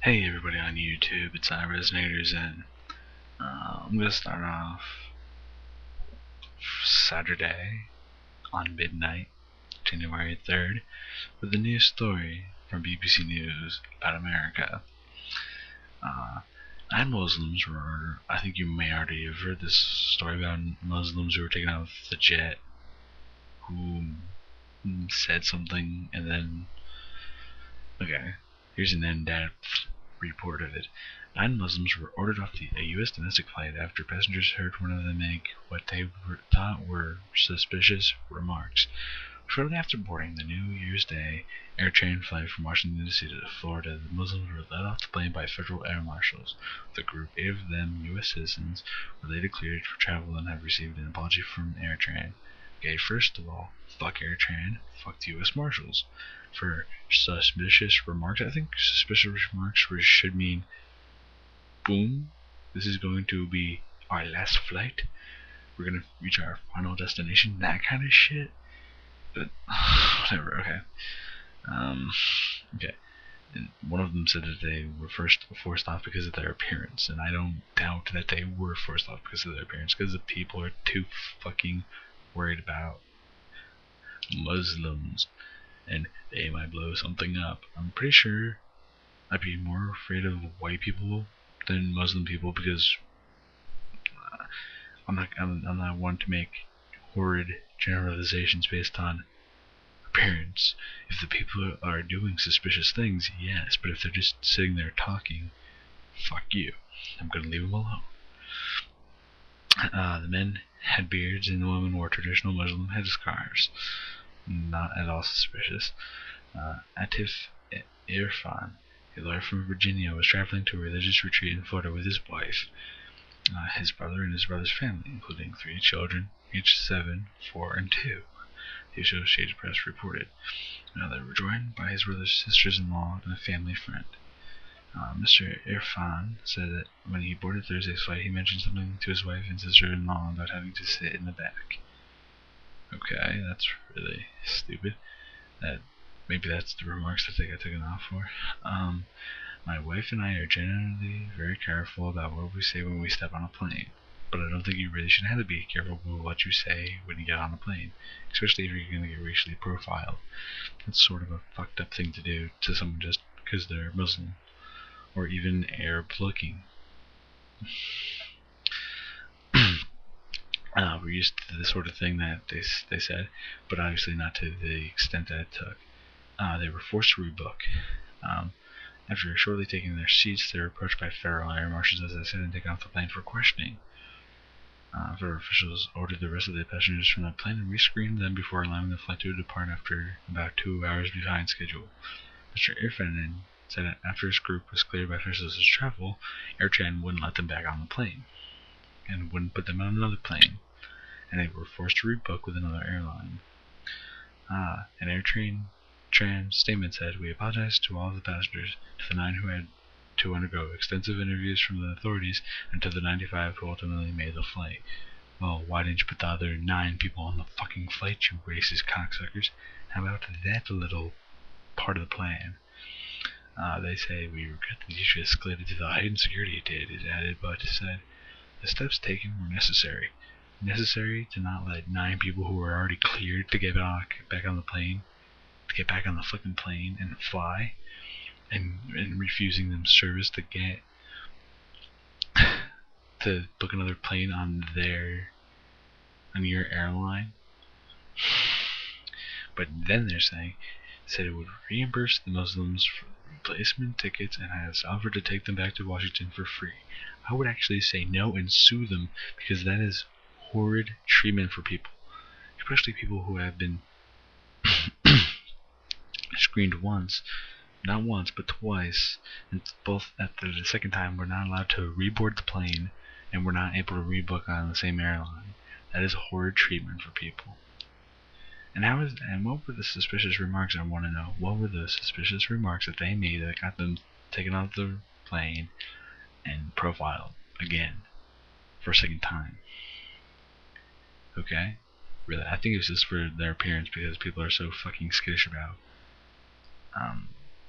Hey everybody on YouTube, it's RezenatorZen. I'm gonna start off Saturday on midnight, January 3rd, with a news story from BBC News about America. Uh, and Muslims were, I think you may already have heard this story about Muslims who were taken out of the jet who said something and then, okay, here's an in-depth report of it. 9 Muslims were ordered off a U.S. domestic flight after passengers heard one of them make what they thought were suspicious remarks. Shortly after boarding the New Year's Day AirTran flight from Washington D.C. to Florida, the Muslims were led off the plane by federal air marshals. The group, 8 of them U.S. citizens, were later cleared for travel and have received an apology from AirTran. Okay, first of all, fuck AirTran, fuck the U.S. Marshals. For suspicious remarks, I think suspicious remarks should mean, boom, this is going to be our last flight, we're gonna reach our final destination, that kind of shit. But whatever. Okay. And one of them said that they were forced off because of their appearance, and I don't doubt that they were forced off because of their appearance, because the people are too fucking worried about Muslims and they might blow something up. I'm pretty sure I'd be more afraid of white people than Muslim people, because I'm not one to make horrid generalizations based on appearance. If the people are doing suspicious things, yes, but if they're just sitting there talking, fuck you. I'm gonna leave them alone. The men had beards and the women wore traditional Muslim headscarves. Not at all suspicious. Atif Irfan, a lawyer from Virginia, was traveling to a religious retreat in Florida with his wife, his brother, and his brother's family, including 3 children, aged 7, 4, and 2. The Associated Press reported. They were joined by his brother's sisters-in-law and a family friend. Mr. Irfan said that when he boarded Thursday's flight, he mentioned something to his wife and sister-in-law about having to sit in the back. Okay, that's really stupid. Maybe that's the remarks that they got taken off for. My wife and I are generally very careful about what we say when we step on a plane, but I don't think you really should have to be careful with what you say when you get on a plane, especially if you're going to get racially profiled. That's sort of a fucked up thing to do to someone just because they're Muslim or even Arab looking. We're used to this sort of thing that they said, but obviously not to the extent that it took. They were forced to rebook. After shortly taking their seats, they were approached by federal air marshals, as I said, and taken off the plane for questioning. Federal officials ordered the rest of the passengers from the plane and rescreened them before allowing the flight to depart after about 2 hours behind schedule. Mr. Irfan said that after his group was cleared by officials to travel, AirTran wouldn't let them back on the plane and wouldn't put them on another plane, and they were forced to rebook with another airline. An AirTran statement said, "We apologize to all of the passengers, to the 9 who had to undergo extensive interviews from the authorities, and to the 95 who ultimately made the flight." Well, why didn't you put the other 9 people on the fucking flight, you racist cocksuckers? How about that little part of the plan? They say, "We regret that the issue escalated to the heightened security it did," it added, but said, "The steps taken were necessary. Necessary to not let 9 people who were already cleared to get back on the plane, to get back on the fucking plane and fly, and refusing them service to book another plane on your airline." But then they're said it would reimburse the Muslims for replacement tickets and has offered to take them back to Washington for free. I would actually say no and sue them, because that is horrid treatment for people, especially people who have been screened not once, but twice, and both at the second time we're not allowed to reboard the plane, and we're not able to rebook on the same airline. That is horrid treatment for people. And what were the suspicious remarks? I want to know. What were the suspicious remarks that they made that got them taken off the plane and profiled again for a second time? Okay? Really, I think it was just for their appearance, because people are so fucking skittish about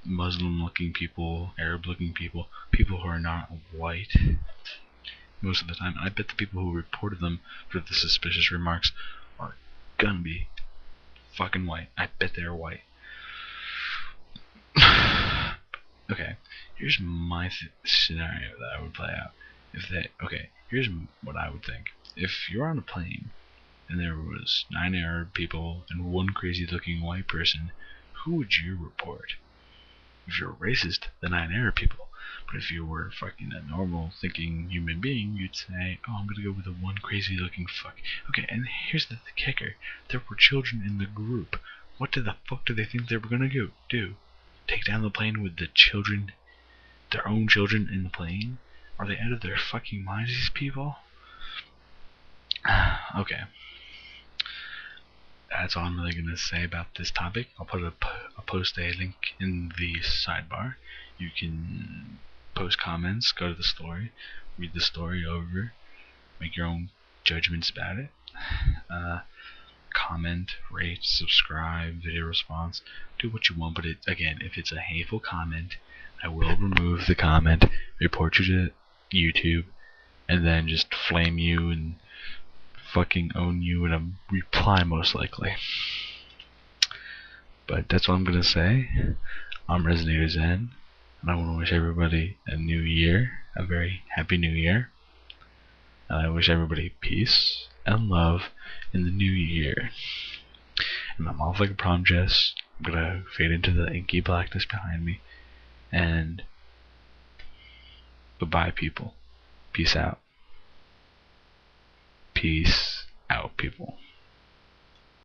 Muslim-looking people, Arab-looking people, people who are not white most of the time. I bet the people who reported them for the suspicious remarks are gonna be fucking white. I bet they're white. Okay, here's my scenario that I would play out. Here's what I would think. If you're on a plane and there was 9 Arab people and 1 crazy-looking white person, who would you report? If you're a racist, the 9 Arab people. But if you were fucking a normal thinking human being, you'd say, oh, I'm gonna go with the 1 crazy looking fuck. Okay, and here's the kicker. There were children in the group. What the fuck do they think they were gonna do? Take down the plane with the children, their own children in the plane? Are they out of their fucking minds, these people? Okay. That's all I'm really going to say about this topic. I'll post a link in the sidebar. You can post comments, go to the story, read the story over, make your own judgments about it. Comment, rate, subscribe, video response, do what you want. But again, if it's a hateful comment, I will remove the comment, report you to YouTube, and then just flame you and fucking own you in a reply, most likely. But that's what I'm gonna say. I'm RezenatorZen, and I want to wish everybody a new year, a very happy new year. And I wish everybody peace and love in the new year. And I'm off like a prom dress. I'm gonna fade into the inky blackness behind me. And goodbye, people. Peace out. Peace out, people.